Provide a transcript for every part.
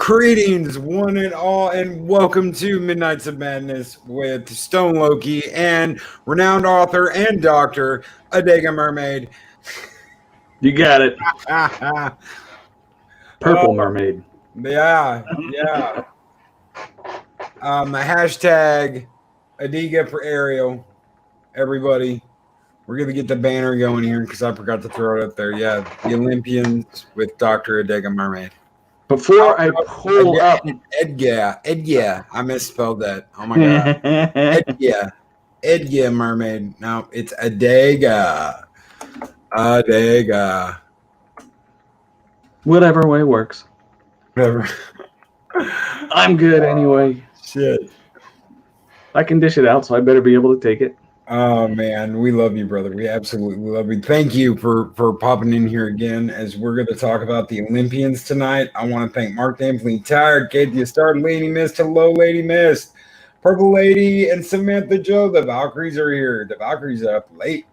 Greetings, one and all, and welcome to Midnights of Madness with Stone Loki and renowned author and doctor Adega Mermaid. You got it. Purple mermaid. Yeah. Hashtag Adega for Ariel, everybody. We're going to get the banner going here because I forgot to throw it up there. Yeah, the Olympians with Dr. Adega Mermaid. Before I pull up... Edga. I misspelled that. Oh, my God. Edga Mermaid. No, it's Adega. Adega. Whatever way works. Whatever. I'm good anyway. Shit. I can dish it out, so I better be able to take it. Oh, man. We love you, brother. We absolutely love you. Thank you for popping in here again as we're going to talk about the Olympians tonight. I want to thank Mark Danfleet, Tired, Kate the Star, Lady Mist, Hello, Lady Mist, Purple Lady, and Samantha Joe. The Valkyries are here. The Valkyries are up late.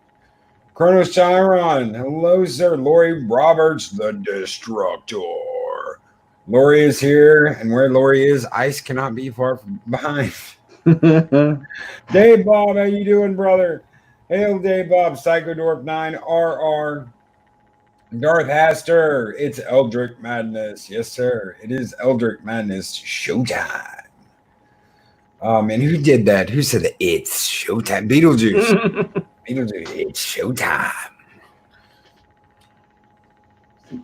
Kronos Chiron. Hello, sir. Lori Roberts, the Destructor. Lori is here, and where Lori is, ice cannot be far from behind. Dave Bob, how you doing, brother? Hail, Dave Bob, Psychodorf 9, RR, Darth Haster. It's Eldritch Madness. Yes, sir. It is Eldritch Madness showtime. And who did that? Who said it's showtime? Beetlejuice. Beetlejuice, it's showtime.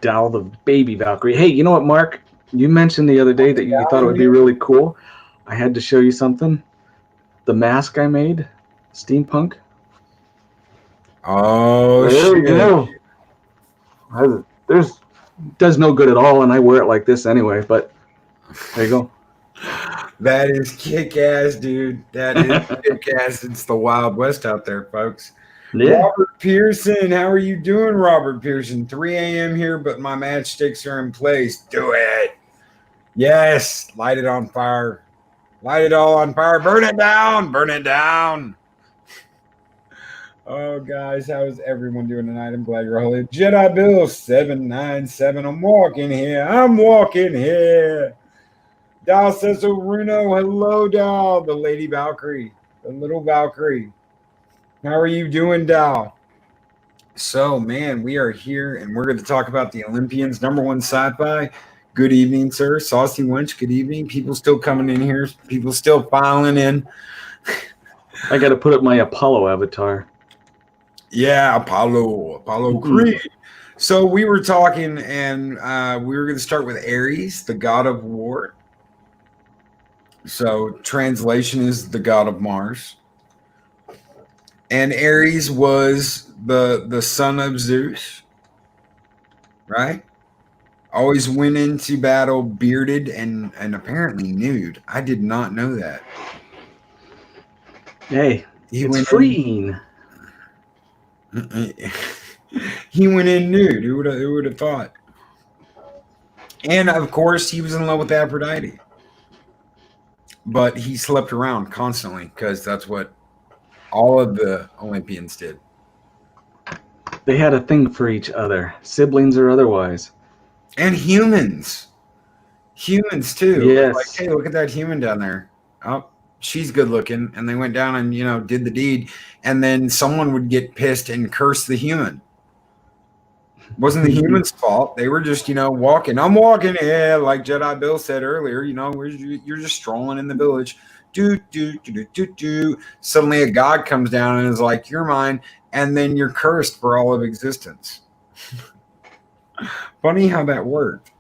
Doll the baby Valkyrie. Hey, you know what, Mark? You mentioned the other day that you thought it would be really cool. I had to show you something. The mask I made, steampunk. Oh, there you go. Does no good at all, and I wear it like this anyway. But there you go. That is kick-ass, dude. That is kick-ass. It's the Wild West out there, folks. Yeah. Robert Pearson, how are you doing, Robert Pearson? 3 a.m. here, but my matchsticks are in place. Do it. Yes, light it on fire. Light it all on fire. Burn it down. Burn it down. Oh, guys, how is everyone doing tonight? I'm glad you're all here. Jedi Bill 797. I'm walking here. Dal says, Runo. Hello, Dal. The Lady Valkyrie. The little Valkyrie. How are you doing, Dal? So, man, we are here, and we're going to talk about the Olympians, #1 sci-fi. Good evening, sir. Saucy Wench, good evening. People still coming in here. People still filing in. I got to put up my Apollo avatar. Yeah, Apollo Creed. So we were talking, and we were going to start with Ares, the god of war. So translation is the god of Mars. And Ares was the son of Zeus, right? Always went into battle bearded and apparently nude. I did not know that. Hey, it's freeing. He went in nude. Who would have thought? And of course, he was in love with Aphrodite. But he slept around constantly because that's what all of the Olympians did. They had a thing for each other, siblings or otherwise. And humans too. Yes. Like, hey, look at that human down there. Oh, she's good looking. And they went down and, did the deed. And then someone would get pissed and curse the human. It wasn't the human's fault. They were just, walking. I'm walking here, like Jedi Bill said earlier. You're just strolling in the village. Do. Suddenly a god comes down and is like, you're mine. And then you're cursed for all of existence. Funny how that worked.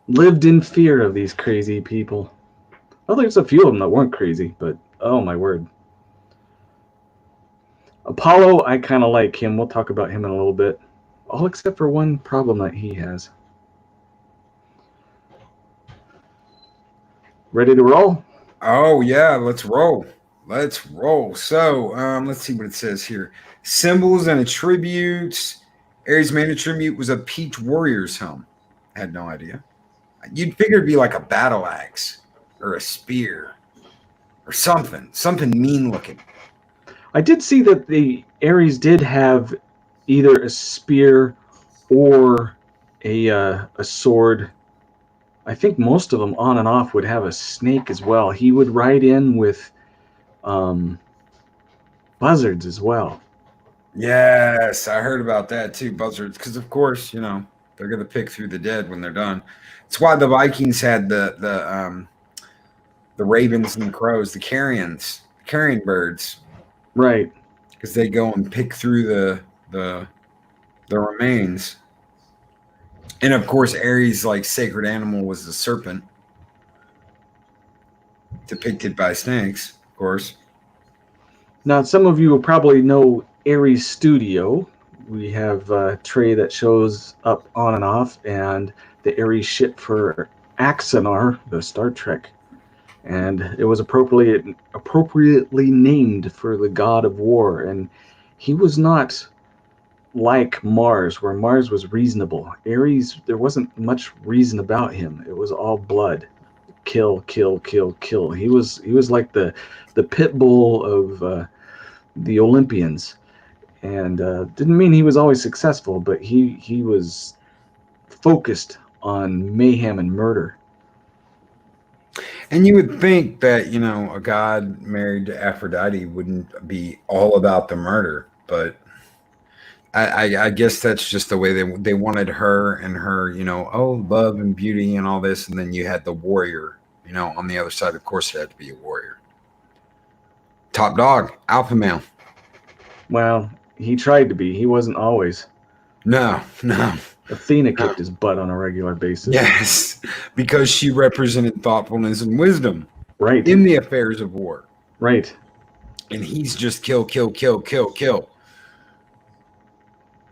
Lived in fear of these crazy people. Well, there's a few of them that weren't crazy, but oh my word. Apollo, I kind of like him. We'll talk about him in a little bit. All except for one problem that he has. Ready to roll? Oh, yeah, let's roll. So, let's see what it says here. Symbols and attributes. Ares' main attribute was a peach warrior's helm. I had no idea. You'd figure it'd be like a battle axe or a spear or something mean looking. I did see that the Ares did have either a spear or a sword I think most of them on and off would have a snake as well. He would ride in with buzzards as well. Yes, I heard about that too, buzzards. Because of course, they're gonna pick through the dead when they're done. It's why the Vikings had the ravens and the crows, the carrion birds, Right. because they go and pick through the remains. And of course, Ares' like sacred animal was the serpent, depicted by snakes, of course. Now, some of you will probably know Ares Studio. We have a tray that shows up on and off, and the Ares ship for Axanar, the Star Trek. And it was appropriately named for the god of war. And he was not like Mars, where Mars was reasonable. Ares, there wasn't much reason about him. It was all blood. Kill, kill, kill, kill. He was like the pit bull of the Olympians, and didn't mean he was always successful, but he was focused on mayhem and murder. And you would think that, a god married to Aphrodite wouldn't be all about the murder, but I guess that's just the way they wanted her and her, love and beauty and all this. And then you had the warrior, on the other side. Of course, it had to be a warrior. Top dog, alpha male. Well, he tried to be. He wasn't always. No. Athena kicked his butt on a regular basis. Yes, because she represented thoughtfulness and wisdom. Right. In the affairs of war. Right. And he's just kill, kill, kill, kill, kill.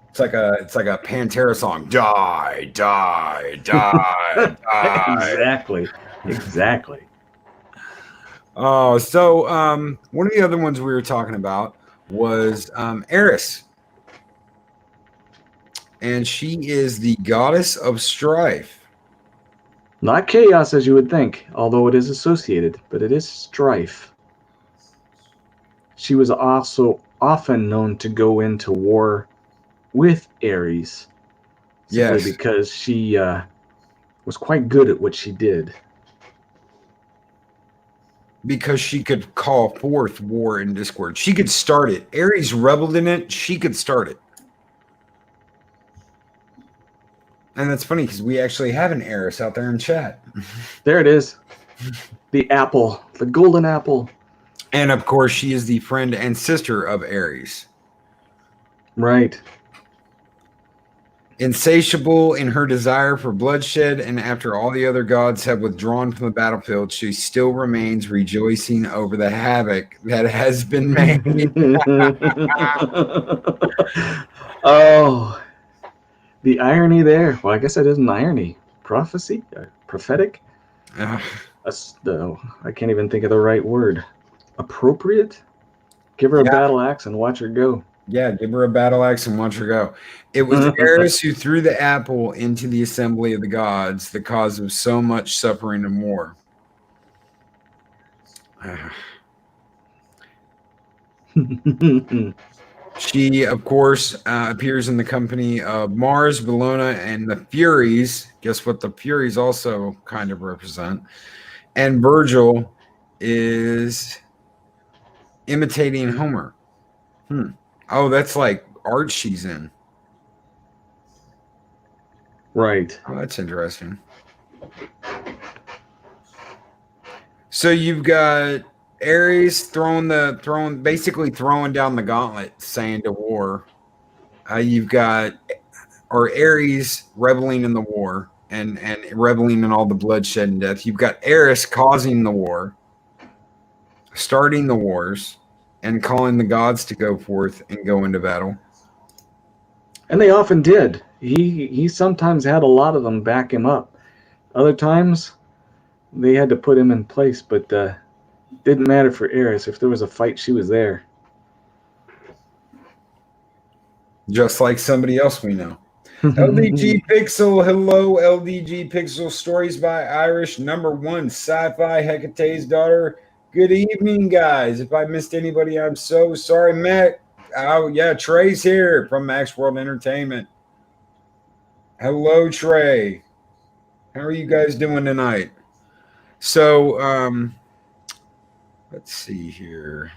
It's like a Pantera song. Die, die, die, die. Exactly. Oh, so one of the other ones we were talking about was Eris. And she is the goddess of strife. Not chaos as you would think, although it is associated, but it is strife. She was also often known to go into war with Ares, simply because she was quite good at what she did. Because she could call forth war and discord. She could start it. Ares reveled in it. She could start it. And that's funny because we actually have an Eris out there in chat. There it is. The apple. The golden apple. And of course, she is the friend and sister of Ares. Right. Insatiable in her desire for bloodshed, and after all the other gods have withdrawn from the battlefield, she still remains rejoicing over the havoc that has been made. Oh, the irony there. Well, I guess that is an irony. Prophecy? Prophetic? I can't even think of the right word. Appropriate? Give her a battle axe and watch her go. Yeah, give her a battle axe and watch her go. It was Eris who threw the apple into the assembly of the gods, the cause of so much suffering and war. She, of course, appears in the company of Mars, Bellona, and the Furies. Guess what the Furies also kind of represent? And Virgil is imitating Homer. Oh, that's like art she's in. Right. Oh, that's interesting. So you've got Ares basically throwing down the gauntlet, saying to war. You've got Ares reveling in the war and reveling in all the bloodshed and death. You've got Eris causing the war, starting the wars, and calling the gods to go forth and go into battle. And they often did. He sometimes had a lot of them back him up. Other times, they had to put him in place, but didn't matter for Eris. If there was a fight, she was there. Just like somebody else we know. LDG Pixel, hello, LDG Pixel. Stories by Irish, #1, Sci-Fi, Hecate's daughter. Good evening, guys. If I missed anybody, I'm so sorry. Matt, oh yeah, Trey's here from Max World Entertainment. Hello, Trey. How are you guys doing tonight? So, let's see here.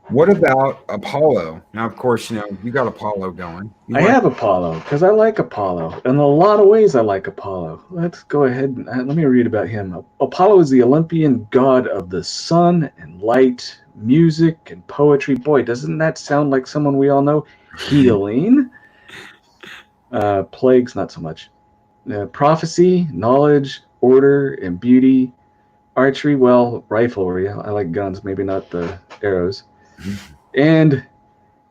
What about Apollo? Now, of course, you got Apollo going. You I like have Apollo because I like Apollo. In a lot of ways, I like Apollo. Let's go ahead and let me read about him. Apollo is the Olympian god of the sun and light, music and poetry. Boy, doesn't that sound like someone we all know? Healing, plagues, not so much. Prophecy, knowledge, order, and beauty. Archery, well, riflery. I like guns, maybe not the arrows. And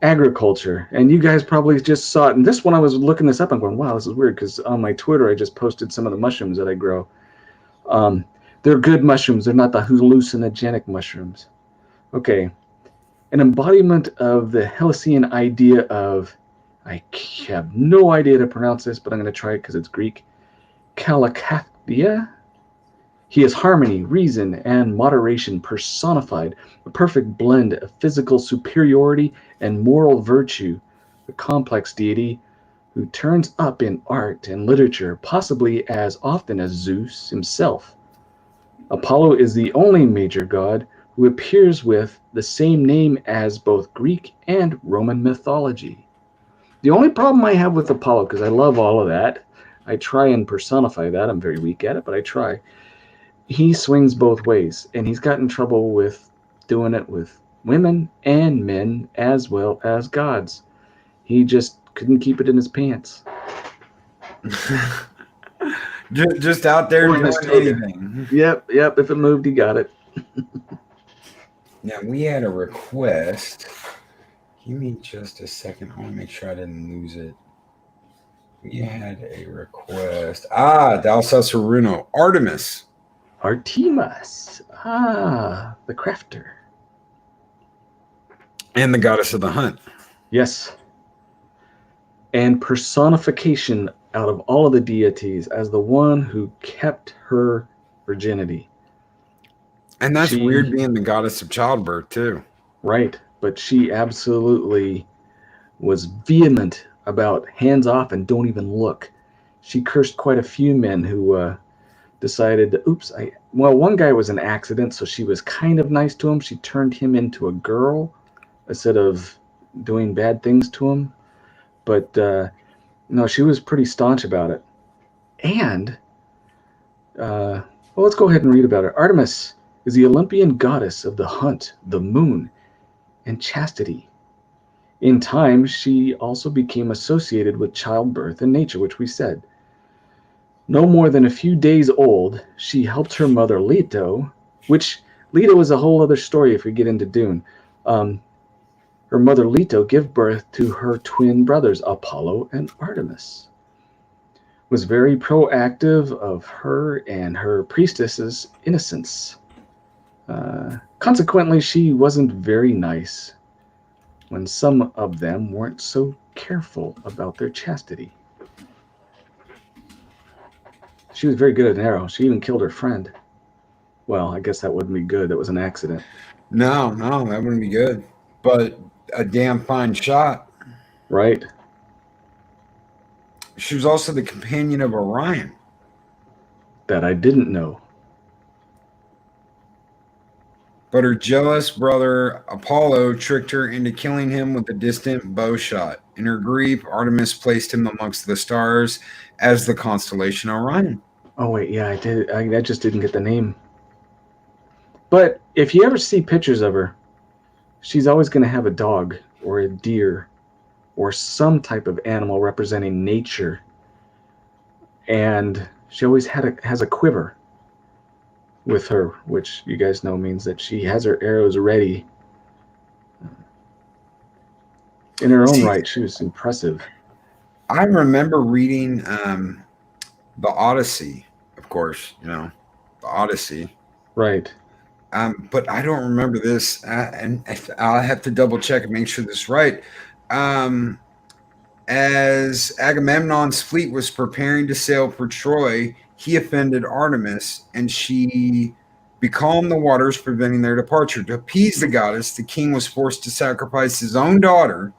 agriculture. And you guys probably just saw it. And this one, I was looking this up. I'm going, wow, this is weird because on my Twitter, I just posted some of the mushrooms that I grow. They're good mushrooms. They're not the hallucinogenic mushrooms. Okay. An embodiment of the Helician idea of, I have no idea to pronounce this, but I'm going to try it because it's Greek. Kalakathia. He is harmony, reason, and moderation personified, a perfect blend of physical superiority and moral virtue, a complex deity who turns up in art and literature possibly as often as Zeus himself. Apollo is the only major god who appears with the same name as both Greek and Roman mythology. The only problem I have with Apollo, because I love all of that, I try and personify that. I'm very weak at it, but I try. He swings both ways, and he's got in trouble with doing it with women and men as well as gods. He just couldn't keep it in his pants. just out there doing anything. Yep. If it moved, he got it. Now, we had a request. Give me just a second. I want to make sure I didn't lose it. We had a request. Dalsasaruno. Artemis. Artemis. The crafter. And the goddess of the hunt. Yes. And personification out of all of the deities as the one who kept her virginity. And that's weird being the goddess of childbirth, too. Right. But she absolutely was vehement about hands off and don't even look. She cursed quite a few men who decided, one guy was an accident, so she was kind of nice to him. She turned him into a girl instead of doing bad things to him. But no, she was pretty staunch about it. And, let's go ahead and read about her. Artemis is the Olympian goddess of the hunt, the moon, and chastity. In time, she also became associated with childbirth and nature, which we said. No more than a few days old, she helped her mother Leto, which Leto is a whole other story if we get into Dune. Her mother Leto give birth to her twin brothers, Apollo and Artemis. Was very proactive of her and her priestess's innocence. Consequently, she wasn't very nice when some of them weren't so careful about their chastity. She was very good at an arrow. She even killed her friend. Well, I guess that wouldn't be good. That was an accident. No, that wouldn't be good. But a damn fine shot. Right. She was also the companion of Orion. That I didn't know. But her jealous brother Apollo tricked her into killing him with a distant bow shot. In her grief, Artemis placed him amongst the stars as the constellation Orion. Oh, wait, yeah, I did. I just didn't get the name. But if you ever see pictures of her, she's always going to have a dog or a deer or some type of animal representing nature. And she always has a quiver with her, which you guys know means that she has her arrows ready. In her own right, she was impressive. I remember reading the Odyssey, of course, the Odyssey. Right. But I don't remember this, and I'll have to double check and make sure this is right. As Agamemnon's fleet was preparing to sail for Troy, he offended Artemis, and she becalmed the waters, preventing their departure. To appease the goddess, the king was forced to sacrifice his own daughter,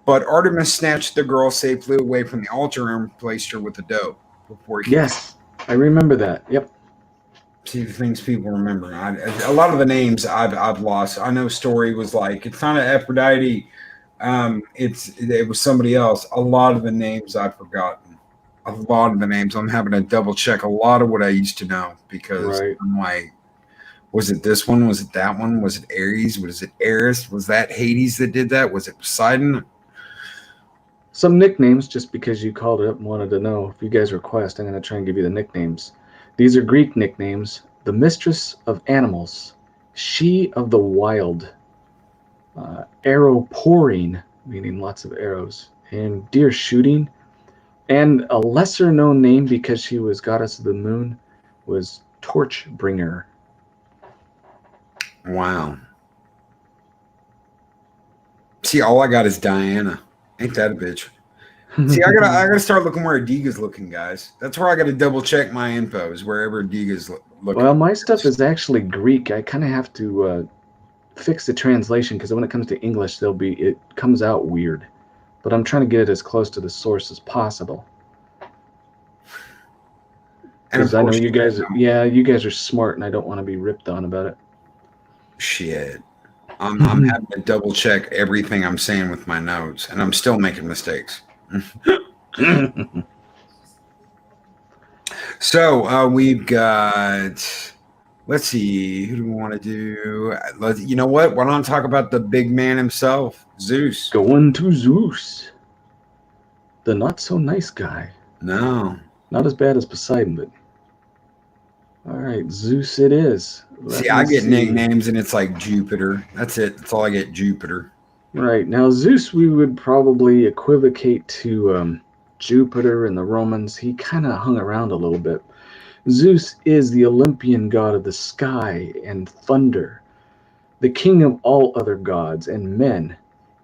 but Artemis snatched the girl safely away from the altar and replaced her with a doe. Yes, I remember that. Yep. See the things people remember. A lot of the names I've lost. I know Story was like it's not an Aphrodite. It was somebody else. A lot of the names I've forgotten. A lot of the names I'm having to double check a lot of what I used to know because Right. I'm like, was it this one? Was it that one? Was it Ares? Was it Eris? Was that Hades that did that? Was it Poseidon? Some nicknames, just because you called it up and wanted to know. If you guys request, I'm going to try and give you the nicknames. These are Greek nicknames. The Mistress of Animals, She of the Wild, Arrow Pouring, meaning lots of arrows, and Deer Shooting. And a lesser known name because she was goddess of the moon was Torch Bringer. Wow. See, all I got is Diana. Ain't that a bitch? See, I gotta start looking where Adega's looking, guys. That's where I gotta double check my info is wherever Adega's looking. Well, my stuff is actually Greek. I kind of have to fix the translation because when it comes to English, it comes out weird. But I'm trying to get it as close to the source as possible. Because I know you guys, you guys are smart, and I don't want to be ripped on about it. Shit. I'm having to double check everything I'm saying with my notes, and I'm still making mistakes. So we've got. Let's see. Who do we want to do? You know what? Why don't I talk about the big man himself, Zeus? Going to Zeus, the not so nice guy. No, not as bad as Poseidon, but all right, Zeus it is. See, I get nicknames, and it's like Jupiter. That's it. That's all I get. Jupiter. Right now, Zeus we would probably equivocate to Jupiter and the Romans. He kind of hung around a little bit. Zeus is the Olympian god of the sky and thunder, the king of all other gods and men,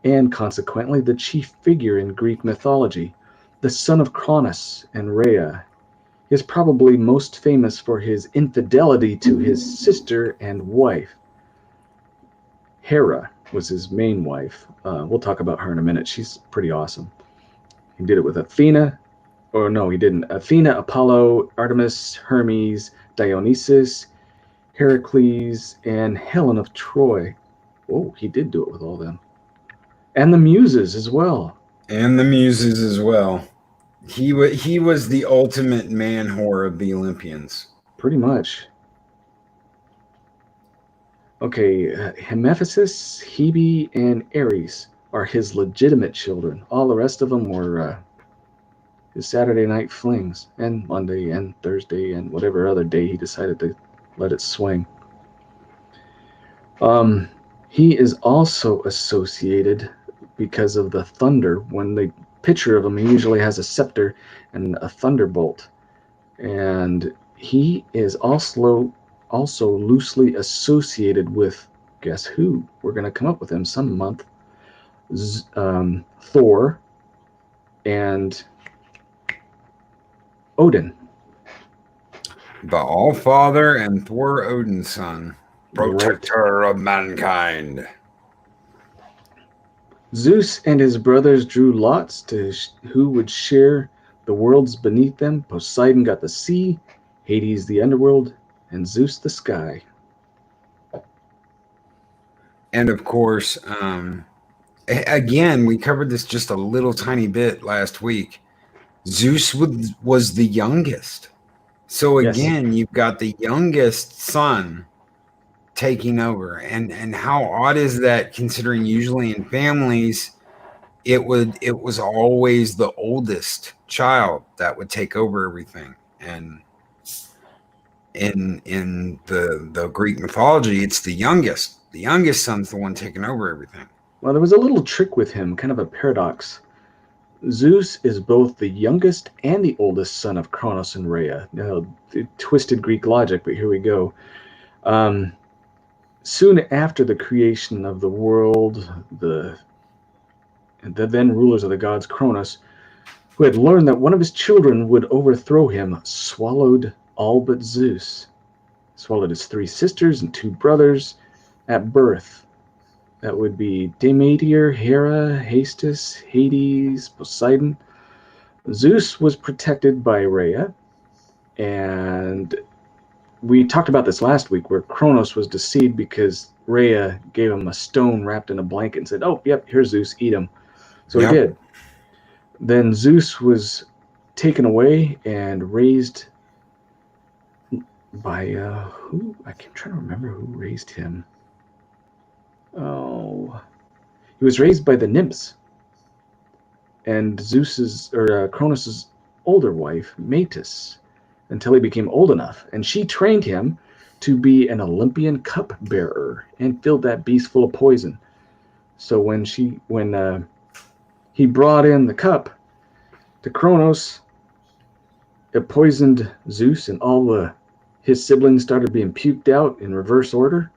and consequently the chief figure in Greek mythology, the son of Cronus and Rhea. He is probably most famous for his infidelity to his sister and wife. Hera was his main wife. We'll talk about her in a minute. She's pretty awesome. He did it with Athena. Or no, he didn't. Athena, Apollo, Artemis, Hermes, Dionysus, Heracles, and Helen of Troy. Oh, he did do it with all them. And the Muses as well. And the Muses as well. He was the ultimate man whore of the Olympians. Pretty much. Okay, Hephaestus, Hebe, and Ares are his legitimate children. All the rest of them were his Saturday night flings, and Monday and Thursday and whatever other day he decided to let it swing. He is also associated because of the thunder. When the picture of him, he usually has a scepter and a thunderbolt, and he is also loosely associated with, guess who? We're going to come up with him some month. Thor and Odin. The All-Father and Thor Odin's son, protector of mankind. Zeus and his brothers drew lots to who would share the worlds beneath them. Poseidon got the sea, Hades the underworld, and Zeus the sky. And of course, again, we covered this just a little tiny bit last week. Zeus was the youngest. So again, you've got the youngest son taking over. And how odd is that, considering usually in families it was always the oldest child that would take over everything. And in the Greek mythology, it's the youngest. The youngest son's the one taking over everything. Well, there was a little trick with him, kind of a paradox. Zeus is both the youngest and the oldest son of Cronus and Rhea. Now, twisted Greek logic, but here we go. Soon after the creation of the world, the then rulers of the gods, Cronus, who had learned that one of his children would overthrow him, swallowed all but Zeus. Swallowed his 3 sisters and 2 brothers at birth. That would be Demeter, Hera, Hestus, Hades, Poseidon. Zeus was protected by Rhea, And we talked about this last week, where Kronos was deceived because Rhea gave him a stone wrapped in a blanket and said, "Oh, yep, here's Zeus, eat him." So Yep. he did. Then Zeus was taken away and raised by who? I can't try to remember who raised him. Oh, he was raised by the nymphs, and Kronos' older wife, Metis, until he became old enough, and she trained him to be an Olympian cup bearer and filled that beast full of poison. So when he brought in the cup to Kronos, it poisoned Zeus, and all his siblings started being puked out in reverse order,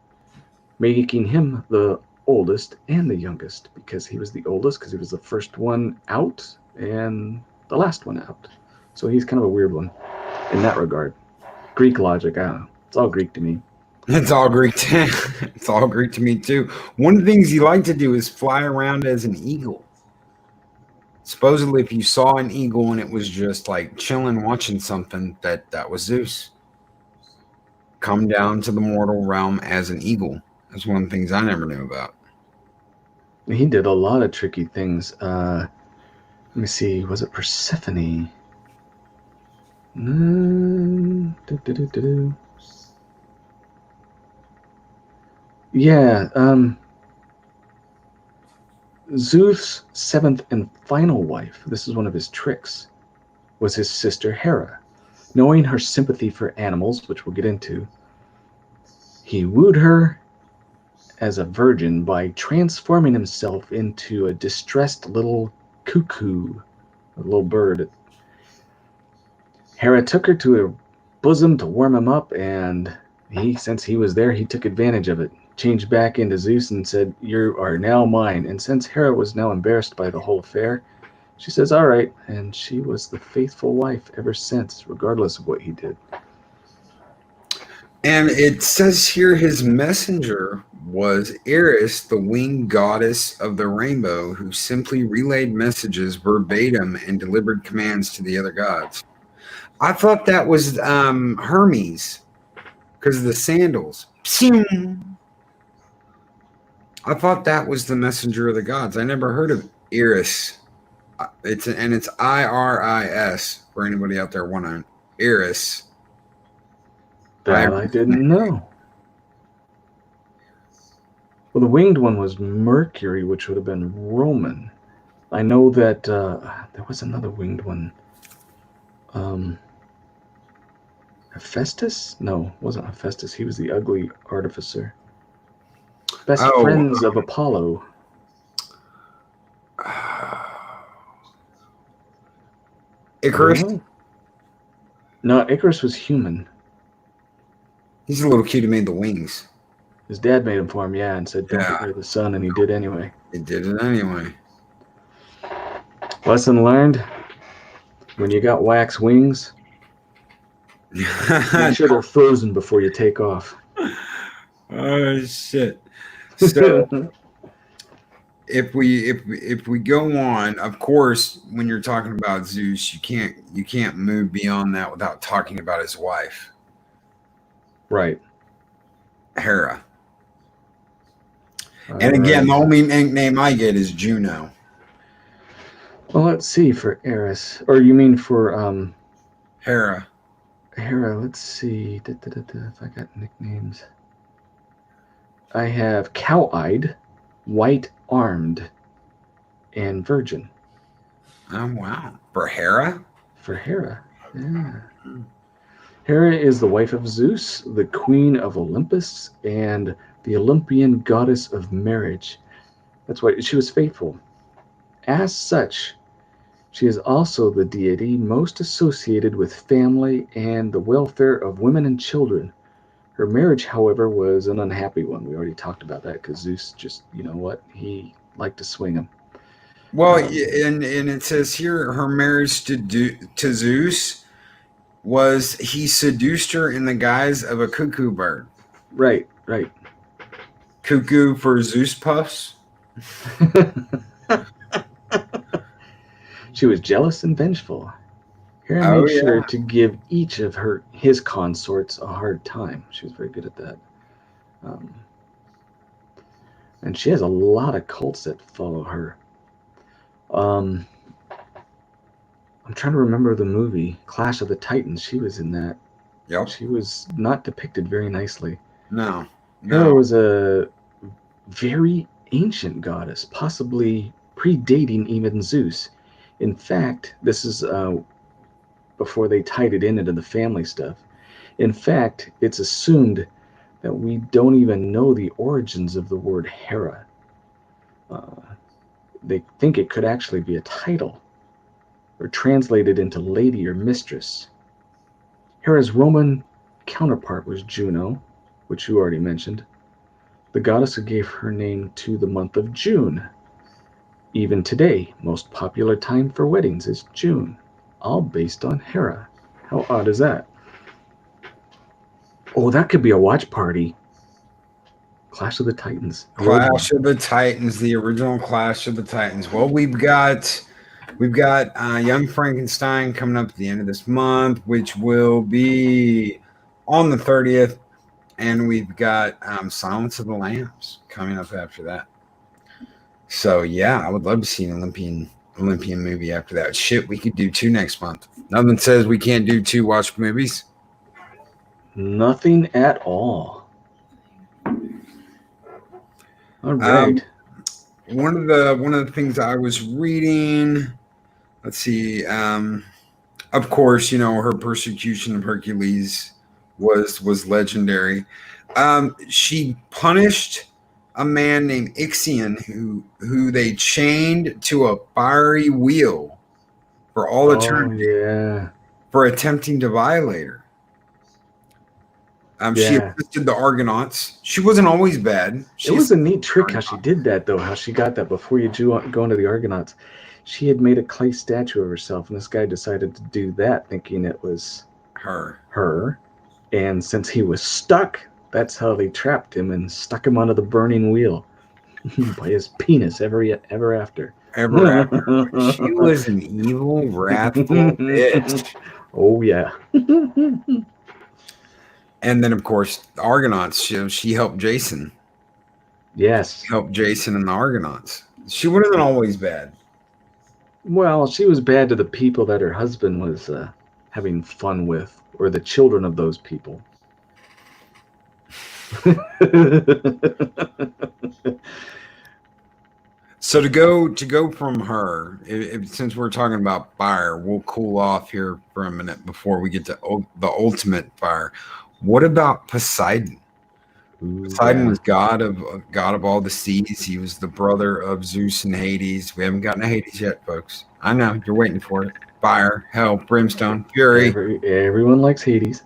making him the oldest and the youngest, because he was the oldest because he was the first one out and the last one out. So he's kind of a weird one in that regard. Greek logic, I don't know. It's all Greek to me. It's all Greek. It's all Greek to me too. One of the things he liked to do is fly around as an eagle. Supposedly, if you saw an eagle and it was just like chilling, watching something, that was Zeus. Come down to the mortal realm as an eagle. That's one of the things I never knew about. He did a lot of tricky things. Let me see. Was it Persephone? Yeah. Zeus' seventh and final wife, this is one of his tricks, was his sister Hera. Knowing her sympathy for animals, which we'll get into, he wooed her as a virgin by transforming himself into a distressed little cuckoo, a little bird. Hera took her to her bosom to warm him up, and since he was there, he took advantage of it, changed back into Zeus and said, "You are now mine." And since Hera was now embarrassed by the whole affair, she says, "All right," and she was the faithful wife ever since, regardless of what he did. And it says here his messenger was Eris, the winged goddess of the rainbow, who simply relayed messages verbatim and delivered commands to the other gods. I thought that was Hermes because of the sandals. I thought that was the messenger of the gods. I never heard of Eris. It's Iris for anybody out there wondering. Eris. That I didn't know. Well, the winged one was Mercury, which would have been Roman. I know that there was another winged one. Hephaestus? No, it wasn't Hephaestus. He was the ugly artificer. Best friends of Apollo. Icarus? No, Icarus was human. He's a little cute who made the wings. His dad made him for him, and said, "Don't get rid of the sun," and he did anyway. He did it anyway. Lesson learned: when you got wax wings, make sure they're frozen before you take off. Oh shit! So if we go on, of course, when you're talking about Zeus, you can't move beyond that without talking about his wife, right? Hera. And again, the only nickname I get is Juno. Well, let's see for Eris, or you mean for Hera? Hera. Let's see if I got nicknames. I have Cow-eyed, White-armed, and Virgin. Oh wow! For Hera? For Hera, yeah. Hera is the wife of Zeus, the queen of Olympus, and the Olympian goddess of marriage. That's why she was faithful. As such, she is also the deity most associated with family and the welfare of women and children. Her marriage, however, was an unhappy one. We already talked about that because Zeus just, he liked to swing him. Well, and it says here her marriage to Zeus was he seduced her in the guise of a cuckoo bird. Right. Cuckoo for Zeus puffs. She was jealous and vengeful. Hera Oh made sure yeah. to give each of his consorts a hard time. She was very good at that. And she has a lot of cults that follow her. I'm trying to remember the movie Clash of the Titans. She was in that. Yep. She was not depicted very nicely. No. Hera was a very ancient goddess, possibly predating even Zeus. In fact, this is before they tied it into the family stuff. In fact, it's assumed that we don't even know the origins of the word Hera. They think it could actually be a title, or translated into lady or mistress. Hera's Roman counterpart was Juno, which you already mentioned, the goddess who gave her name to the month of June. Even today, most popular time for weddings is June, all based on Hera. How odd is that? Oh, that could be a watch party. Clash of the Titans. Clash of the Titans, the original Clash of the Titans. Well, we've got Young Frankenstein coming up at the end of this month, which will be on the 30th, and we've got Silence of the Lambs coming up after that. So yeah, I would love to see an Olympian movie after that. Shit, we could do 2 next month. Nothing says we can't do 2 watch movies. Nothing at all. All right. One of the things I was reading, let's see, of course, her persecution of Hercules was legendary. She punished a man named Ixion who they chained to a fiery wheel for all eternity for attempting to violate her. She assisted the Argonauts. She wasn't always bad. It was a neat trick how she did that, though, how she got that before you go into the Argonauts. She had made a clay statue of herself, and this guy decided to do that thinking it was her. And since he was stuck, that's how they trapped him and stuck him onto the burning wheel by his penis ever after. Ever after. She was an evil, wrathful bitch. Oh, yeah. And then, of course, the Argonauts. She helped Jason. Yes. Helped Jason and the Argonauts. She wasn't always bad. Well, she was bad to the people that her husband was having fun with, or the children of those people. So to go from her, since we're talking about fire, we'll cool off here for a minute before we get to the ultimate fire. What about Poseidon? Poseidon was god of all the seas. He was the brother of Zeus and Hades. We haven't gotten to Hades yet, folks. I know you're waiting for it. Fire, hell, brimstone, fury. Everyone likes Hades.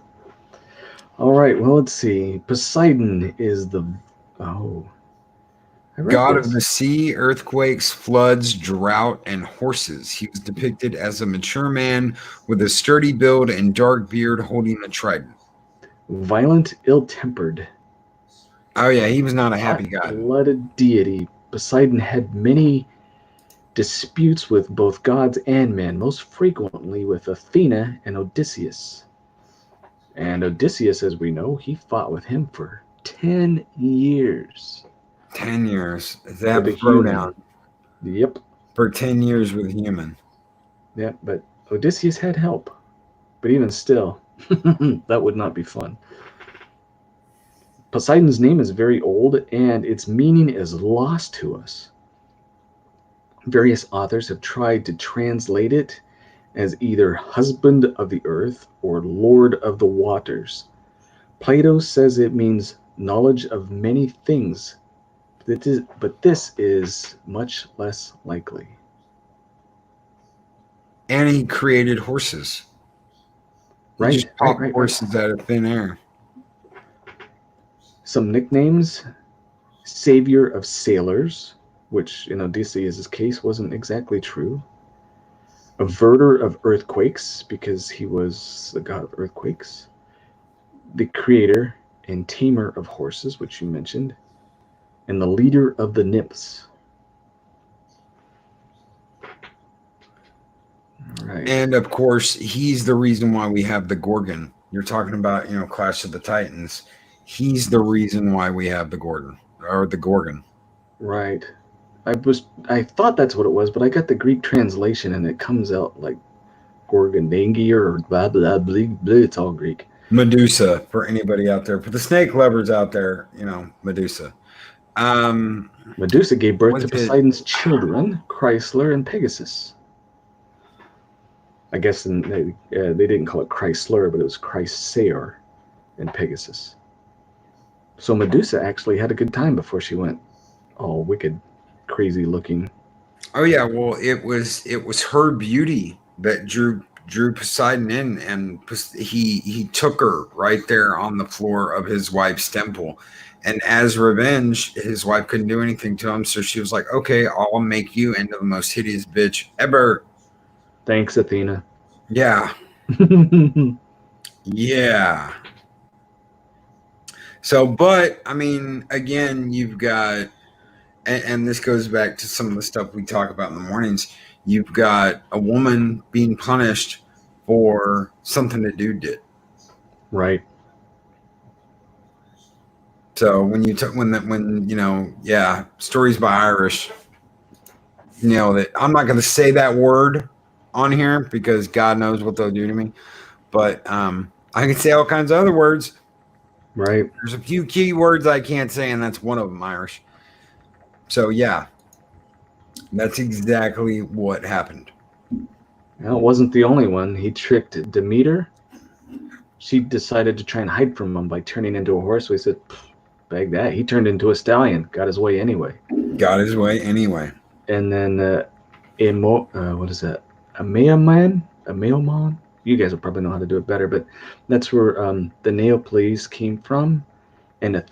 All right. Well, let's see. Poseidon is the god of the sea, earthquakes, floods, drought, and horses. He was depicted as a mature man with a sturdy build and dark beard holding a trident. Violent, ill-tempered. Oh yeah, he was not a happy god. Blooded deity. Poseidon had many disputes with both gods and men, most frequently with Athena and Odysseus. And Odysseus, as we know, he fought with him for 10 years. 10 years. That throwdown. Yep. For 10 years with a human. Yeah, but Odysseus had help. But even still, that would not be fun. Poseidon's name is very old, and its meaning is lost to us. Various authors have tried to translate it as either husband of the earth or lord of the waters. Plato says it means knowledge of many things, but this is much less likely. And he created horses. He just popped horses out of thin air. Some nicknames: Savior of Sailors, which in Odysseus' case wasn't exactly true. Averter of Earthquakes, because he was the god of earthquakes. The creator and tamer of horses, which you mentioned. And the leader of the nymphs. Right. And of course, he's the reason why we have the Gorgon. You're talking about, Clash of the Titans. He's the reason why we have the Gorgon or the Gorgon. Right. I thought that's what it was, but I got the Greek translation and it comes out like Gorgondangi or blah blah blah blah. It's all Greek. Medusa for anybody out there. For the snake lovers out there, Medusa. Medusa gave birth Was to it Poseidon's children, Chrysler and Pegasus. I guess they didn't call it Chrysler, but it was Chrysaor and Pegasus. So Medusa actually had a good time before she went all wicked, crazy looking. Oh yeah, well it was her beauty that drew Poseidon in, and he took her right there on the floor of his wife's temple, and as revenge, his wife couldn't do anything to him, so she was like, "Okay, I'll make you into the most hideous bitch ever." Thanks, Athena. Yeah, yeah. So, but I mean, again, you've got, and this goes back to some of the stuff we talk about in the mornings. You've got a woman being punished for something the dude did. Right. So when stories by Irish, that I'm not going to say that word on here because God knows what they'll do to me. But I can say all kinds of other words. Right. There's a few key words I can't say, and that's one of them, Irish. So yeah, that's exactly what happened. Well, it wasn't the only one. He tricked Demeter. She decided to try and hide from him by turning into a horse. So he said, bag that. He turned into a stallion. Got his way anyway. Got his way anyway. And then, what is that? A Mailmon? You guys will probably know how to do it better, but that's where the Neoples came from. And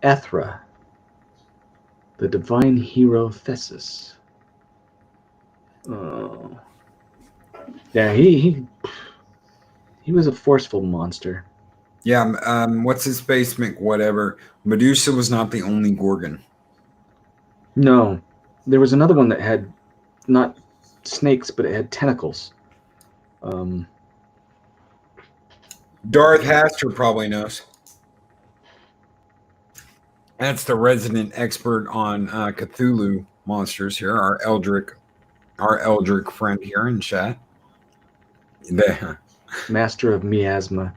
Ethra, the divine hero Theseus. Oh. Yeah, he was a forceful monster. Yeah, what's his face? Whatever. Medusa was not the only Gorgon. No, there was another one that had not snakes, but it had tentacles. Darth Haster probably knows. That's the resident expert on Cthulhu monsters here. Our Eldrick friend here in chat. Master of miasma.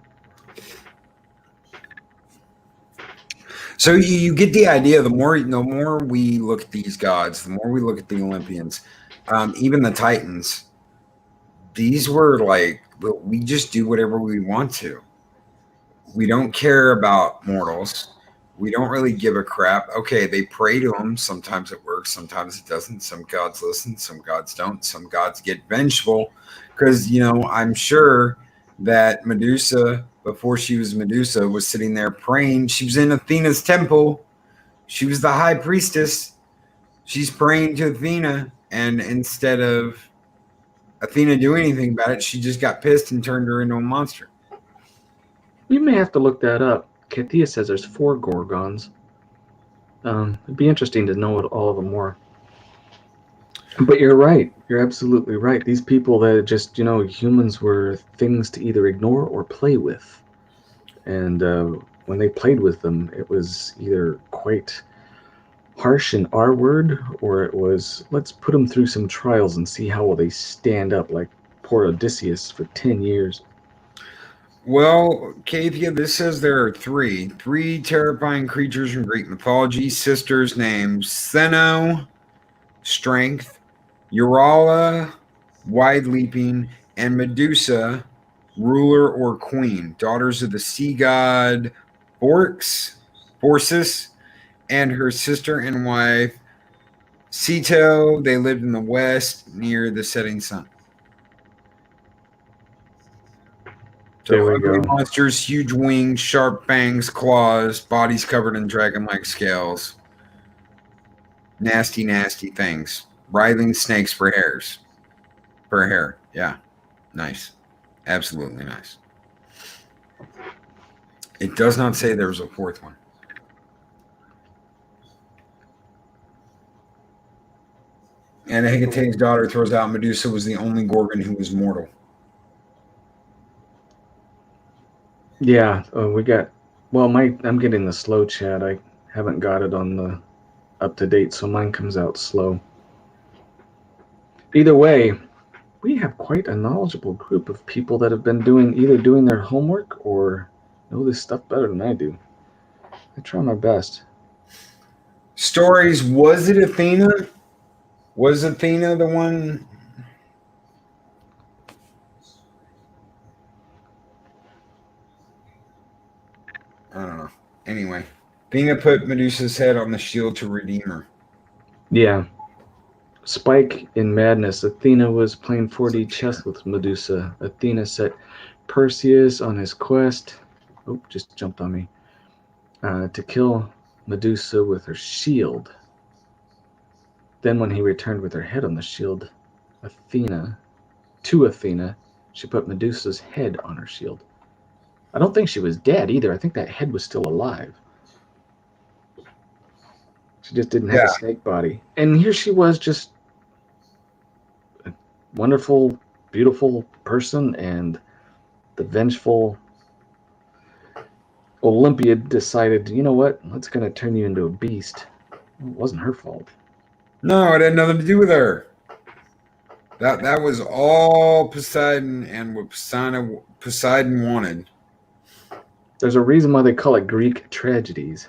So you get the idea. The more we look at these gods, the more we look at the Olympians, even the Titans. These were like, we just do whatever we want to. We don't care about mortals. We don't really give a crap. Okay, they pray to them. Sometimes it works. Sometimes it doesn't. Some gods listen. Some gods don't. Some gods get vengeful. Because, I'm sure that Medusa, before she was Medusa, was sitting there praying. She was in Athena's temple. She was the high priestess. She's praying to Athena. And instead of Athena doing anything about it, she just got pissed and turned her into a monster. You may have to look that up. Katia says there's 4 Gorgons. It'd be interesting to know what all of them were. But you're right. You're absolutely right. These people that just, humans were things to either ignore or play with. And when they played with them, it was either quite harsh and R word, or it was, let's put them through some trials and see how will they stand up, like poor Odysseus for 10 years. Well, Kathia, this says there are three terrifying creatures from Greek mythology. Sisters named Seno, strength, Euryala, wide leaping, and Medusa, ruler or queen, daughters of the sea god Phorcys, and her sister and wife Ceto. They lived in the west near the setting sun. So There we ugly go. monsters, huge wings, sharp fangs, claws, bodies covered in dragon-like scales. Nasty, nasty things. Writhing snakes for hairs. For hair. Yeah. Nice. Absolutely nice. It does not say there was a fourth one. And Hecate's daughter throws out Medusa was the only Gorgon who was mortal. Yeah, we got. Well, I'm getting the slow chat. I haven't got it on the up to date, so mine comes out slow. Either way, we have quite a knowledgeable group of people that have been either doing their homework or know this stuff better than I do. I try my best. Stories, was it Athena? Was Athena the one? I don't know. Anyway, Athena put Medusa's head on the shield to redeem her. Yeah. Spike in Madness. Athena was playing 4D chess with Medusa. Athena set Perseus on his quest. Oh, just jumped on me. To kill Medusa with her shield. Then when he returned with her head on the shield, Athena, she put Medusa's head on her shield. I don't think she was dead either. I think that head was still alive. She just didn't have a snake body. And here she was, just a wonderful, beautiful person, and the vengeful Olympiad decided, you know what, that's going to turn you into a beast. It wasn't her fault. No, it had nothing to do with her. That was all Poseidon and what Poseidon wanted. There's a reason why they call it Greek tragedies.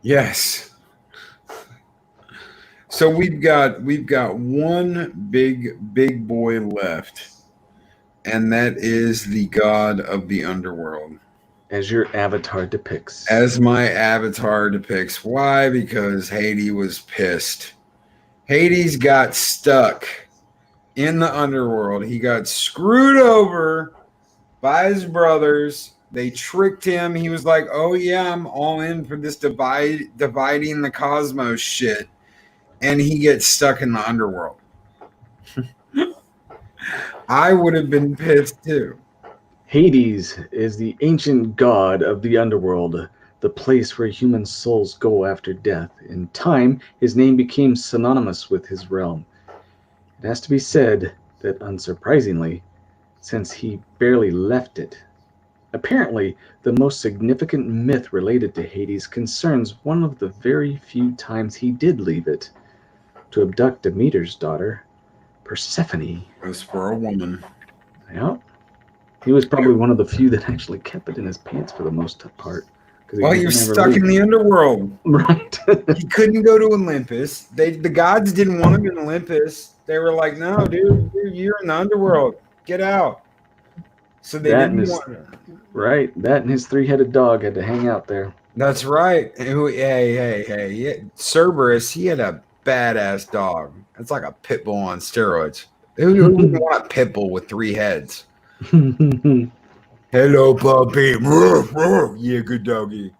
Yes. So we've got one big boy left, and that is the god of the underworld. As your avatar depicts. As my avatar depicts. Why? Because Hades was pissed. Hades got stuck in the underworld. He got screwed over by his brothers. They tricked him. He was like, oh yeah, I'm all in for this dividing the cosmos shit. And he gets stuck in the underworld. I would have been pissed too. Hades is the ancient god of the underworld, the place where human souls go after death. In time, his name became synonymous with his realm. It has to be said that, unsurprisingly, since he barely left it. Apparently, the most significant myth related to Hades concerns one of the very few times he did leave it, to abduct Demeter's daughter, Persephone. It was for a woman. Yeah. He was probably one of the few that actually kept it in his pants for the most part. Well, he was stuck in the underworld. Right. He couldn't go to Olympus. The gods didn't want him in Olympus. They were like, no, dude, you're in the underworld. Get out. So they didn't want him. Right. That and his three-headed dog had to hang out there. That's right. Hey. Cerberus, he had a badass dog. It's like a pit bull on steroids. Who wouldn't want a pit bull with 3 heads? Hello, puppy. Yeah, good doggy.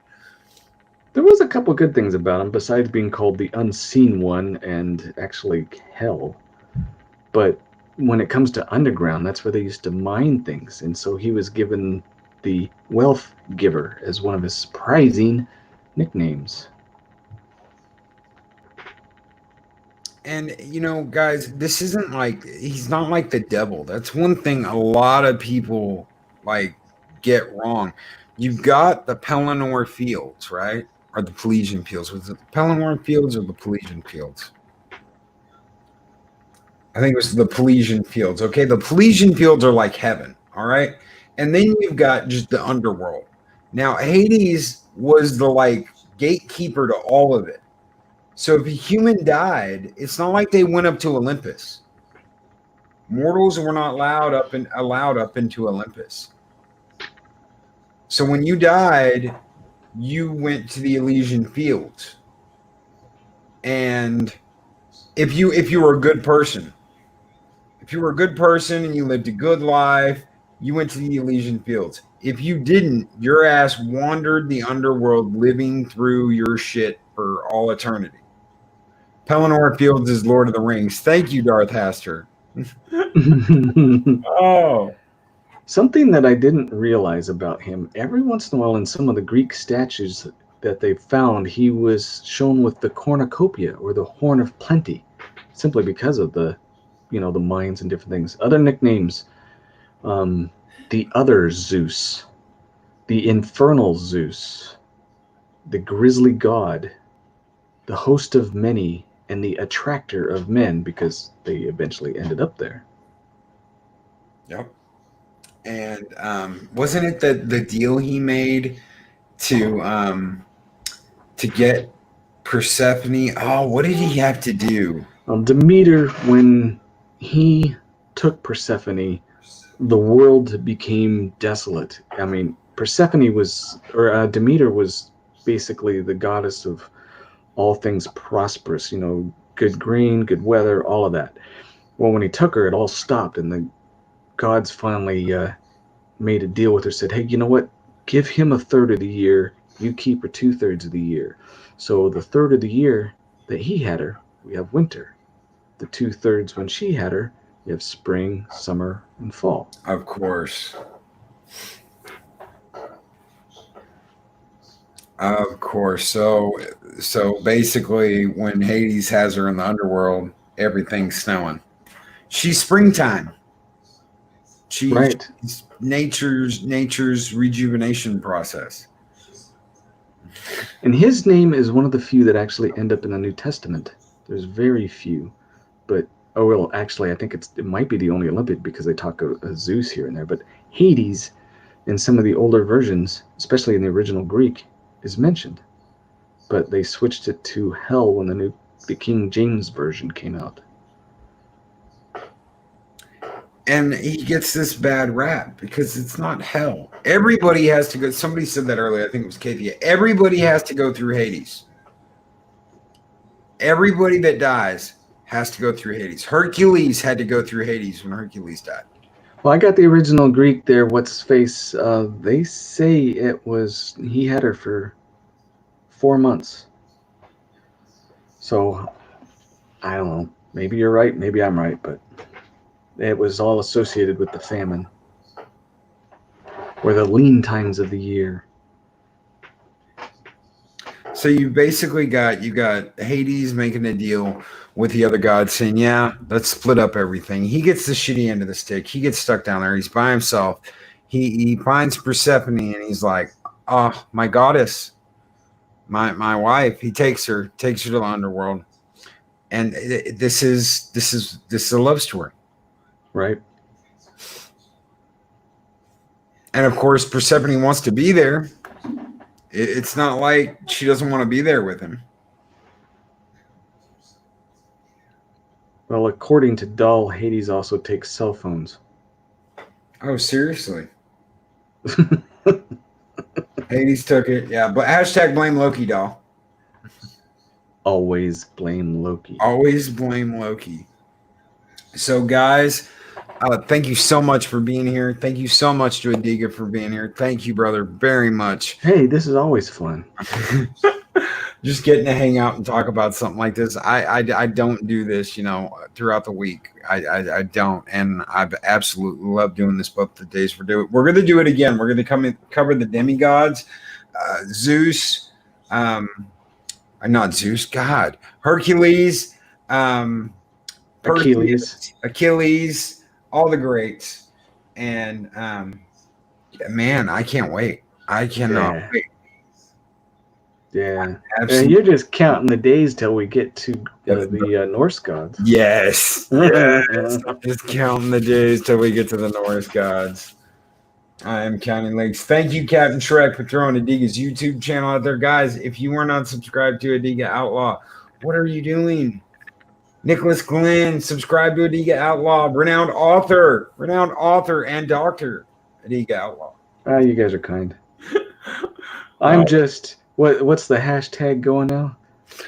There was a couple good things about him, besides being called the Unseen One and actually hell. But when it comes to underground, that's where they used to mine things. And so he was given the Wealth Giver as one of his surprising nicknames. And, you know, guys, this isn't like, he's not like the devil. That's one thing a lot of people, like, get wrong. You've got the Pelennor Fields, right? Or the Pelesian Fields. Was it the Pelennor Fields or the Pelesian Fields? I think it was the Pelesian Fields. Okay, the Pelesian Fields are like heaven, all right? And then you've got just the underworld. Now, Hades was the, like, gatekeeper to all of it. So if a human died, it's not like they went up to Olympus. Mortals were not allowed up into Olympus. So when you died, you went to the Elysian Fields. And if you were a good person, and you lived a good life, you went to the Elysian Fields. If you didn't, your ass wandered the underworld, living through your shit for all eternity. Pelennor Fields is Lord of the Rings. Thank you, Darth Haster. Oh. Something that I didn't realize about him, every once in a while in some of the Greek statues that they found, he was shown with the cornucopia, or the horn of plenty. simply because of the mines and different things. Other nicknames: the other Zeus, the infernal Zeus, the grisly god, the host of many, and the attractor of men, because they eventually ended up there. Yep. And wasn't it the deal he made to get Persephone? Oh, what did he have to do? Demeter, when he took Persephone, the world became desolate. I mean, Persephone was, or Demeter was basically the goddess of all things prosperous, good grain, good weather, all of that. Well, when he took her, it all stopped, and the gods finally made a deal with her, said, hey, you know what? Give him a third of the year, you keep her 2/3 of the year. So the third of the year that he had her, we have winter. The 2/3 when she had her, you have spring, summer, and fall. Of course. Of course. So basically, when Hades has her in the underworld, everything's snowing. She's springtime. She's nature's rejuvenation process. And his name is one of the few that actually end up in the New Testament. There's very few, but actually, I think it might be the only Olympic, because they talk of Zeus here and there. But Hades, in some of the older versions, especially in the original Greek, is mentioned, but they switched it to hell when the King James version came out. And he gets this bad rap because it's not hell. Everybody has to go. Somebody said that earlier. I think it was Kathia. Everybody has to go through Hades. Everybody that dies has to go through Hades. Hercules had to go through Hades when Hercules died. Well, I got the original Greek there. What's his face? They say he had her for 4 months. So I don't know. Maybe you're right. Maybe I'm right. But it was all associated with the famine, or the lean times of the year. So you basically got Hades making a deal with the other gods, saying, yeah, let's split up everything. He gets the shitty end of the stick. He gets stuck down there. He's by himself. He finds Persephone, and he's like, oh, my goddess, my wife. He takes her to the underworld. And this is a love story. Right. And of course, Persephone wants to be there. It's not like she doesn't want to be there with him. Well, according to Doll, Hades also takes cell phones. Oh, seriously? Hades took it. Yeah, but hashtag blame Loki, Doll. Always blame Loki. Always blame Loki. So, guys, thank you so much for being here. Thank you so much to Adega for being here. Thank you, brother, very much. Hey, this is always fun. Just getting to hang out and talk about something like this. I don't do this, throughout the week. I don't, and I've absolutely loved doing this both the days we're doing. We're going to do it again. We're going to cover the demigods, Zeus, not Zeus, God, Hercules, Achilles, all the greats, and man, I can't wait. I cannot wait. Yeah, you're just counting the days till we get to the Norse gods. Yes, yes. I'm just counting the days till we get to the Norse gods. I am counting legs. Thank you, Captain Shrek, for throwing Adega's YouTube channel out there, guys. If you are not subscribed to Adega Outlaw, what are you doing? Nicholas Glenn, subscribe to Adega Outlaw, renowned author, and doctor, Adega Outlaw. You guys are kind. I'm just. What's the hashtag going now?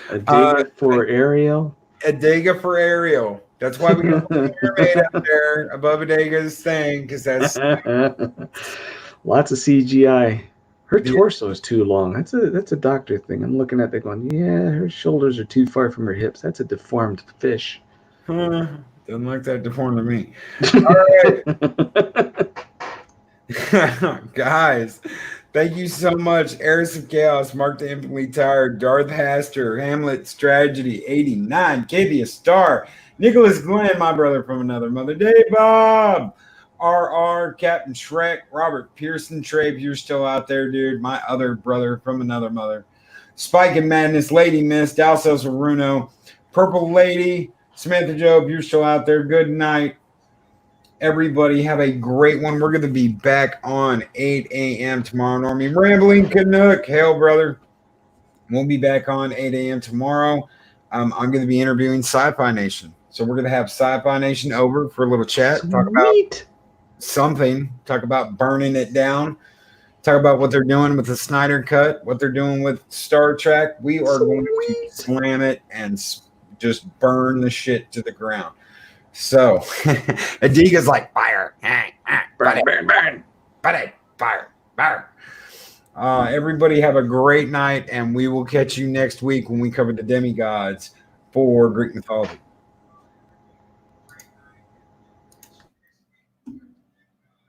Adega for Ariel? Adega for Ariel. That's why we got the Mermaid out there above Adega's thing, because that's lots of CGI. Her torso is too long. That's a doctor thing. I'm looking at that going, yeah, her shoulders are too far from her hips. That's a deformed fish. Doesn't look that deformed to me. All right. Guys, Thank you so much, Eris of Chaos, Mark the Infinitely Tired, Darth Haster, Hamlet's Tragedy, 89, Kathia Star, Nicholas Glenn, my brother from another mother, Dave Bob, RR, Captain Shrek, Robert Pearson, Trey, if you're still out there, dude, my other brother from another mother, Spike and Madness, Lady Miss, Dalsos Aruno, Purple Lady, Samantha Joe, if you're still out there, good night. Everybody have a great one. We're going to be back on 8 a.m. tomorrow. Normie Rambling Canuck. Hail, brother. We'll be back on 8 a.m. tomorrow. I'm going to be interviewing Sci-Fi Nation. So we're going to have Sci-Fi Nation over for a little chat. Sweet. Talk about something. Talk about burning it down. Talk about what they're doing with the Snyder Cut, what they're doing with Star Trek. We are going to slam it and just burn the shit to the ground. So, Adega's like, fire, burn, burn, burn, burn, fire, fire. Everybody have a great night, and we will catch you next week when we cover the demigods for Greek mythology.